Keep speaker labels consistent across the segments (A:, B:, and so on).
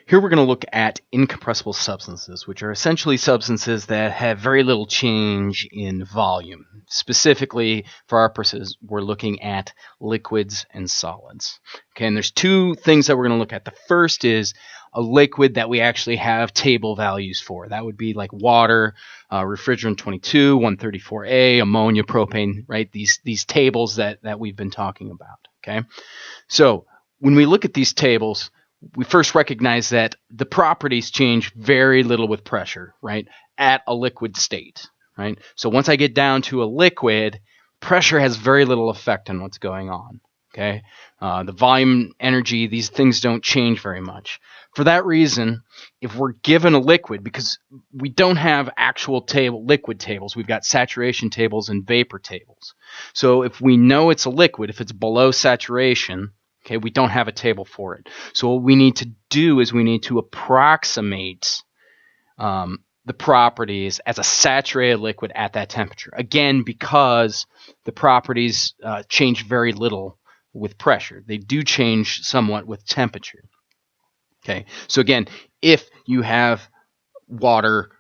A: Here we're going to look at incompressible substances, which are essentially substances that have very little change in volume. Specifically, for our purposes, we're looking at liquids and solids. Okay, and there's two things that we're going to look at. The first is a liquid that we actually have table values for. That would be like water, refrigerant 22, 134A, ammonia, propane, right? These tables that we've been talking about. Okay, so when we look at these tables, we first recognize that the properties change very little with pressure, right, at a liquid state, right? So once I get down to a liquid, pressure has very little effect on what's going on, okay? The volume, energy, these things don't change very much. For that reason, if we're given a liquid, because we don't have actual liquid tables, we've got saturation tables and vapor tables. So if we know it's a liquid, if it's below saturation, okay, we don't have a table for it. So what we need to do is we need to approximate the properties as a saturated liquid at that temperature. Again, because the properties change very little with pressure. They do change somewhat with temperature. Okay, so again, if you have water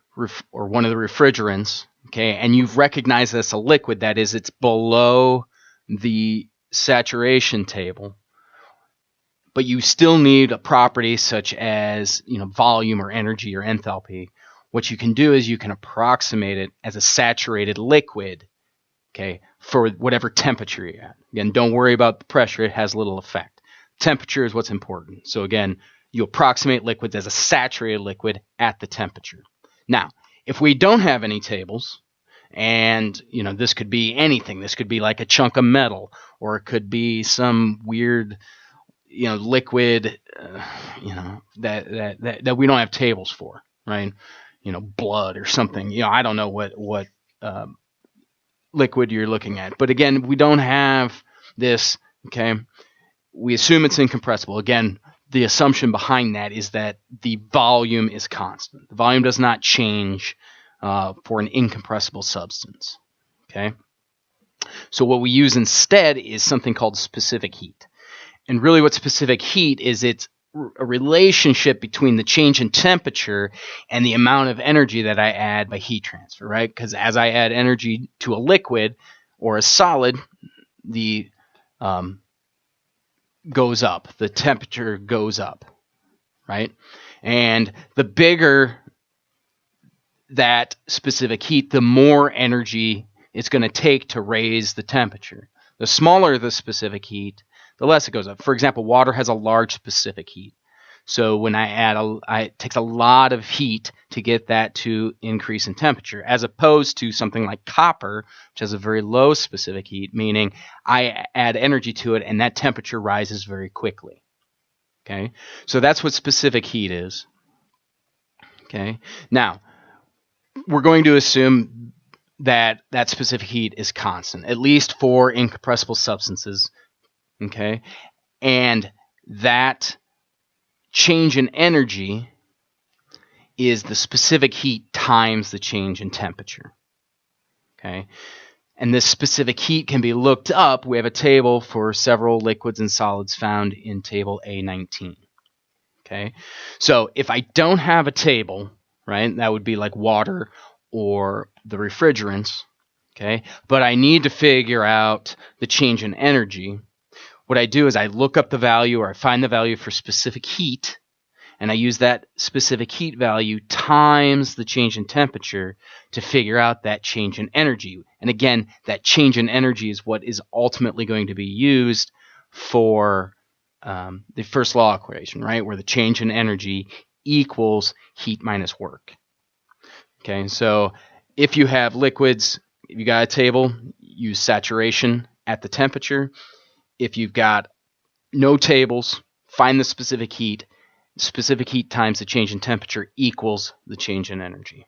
A: or one of the refrigerants, okay, and you've recognized this a liquid, that is, it's below the saturation table, but you still need a property such as, volume or energy or enthalpy. What you can do is you can approximate it as a saturated liquid, okay, for whatever temperature you're at. Again, don't worry about the pressure. It has little effect. Temperature is what's important. So again, you approximate liquids as a saturated liquid at the temperature. Now, if we don't have any tables, and this could be anything. This could be like a chunk of metal, or it could be some weird liquid, that we don't have tables for, right? Blood or something. I don't know what liquid you're looking at. But again, we don't have this, okay? We assume it's incompressible. Again, the assumption behind that is that the volume is constant. The volume does not change for an incompressible substance, okay? So what we use instead is something called specific heat. And really what specific heat is, it's a relationship between the change in temperature and the amount of energy that I add by heat transfer, right? Because as I add energy to a liquid or a solid, the goes up, the temperature goes up, right? And the bigger that specific heat, the more energy it's going to take to raise the temperature. The smaller the specific heat, the less it goes up. For example, water has a large specific heat. So when I add, it takes a lot of heat to get that to increase in temperature, as opposed to something like copper, which has a very low specific heat, meaning I add energy to it and that temperature rises very quickly. Okay, so that's what specific heat is. Okay, now we're going to assume that that specific heat is constant, at least for incompressible substances. Okay, and that change in energy is the specific heat times the change in temperature. Okay, and this specific heat can be looked up. We have a table for several liquids and solids found in table A19. Okay, so if I don't have a table, right, that would be like water or the refrigerants, okay, but I need to figure out the change in energy. What I do is I look up the value, or I find the value for specific heat, and I use that specific heat value times the change in temperature to figure out that change in energy. And again, that change in energy is what is ultimately going to be used for the first law equation, right, where the change in energy equals heat minus work. Okay, so if you have liquids, if you got a table, use saturation at the temperature. If you've got no tables, find the specific heat. Specific heat times the change in temperature equals the change in energy.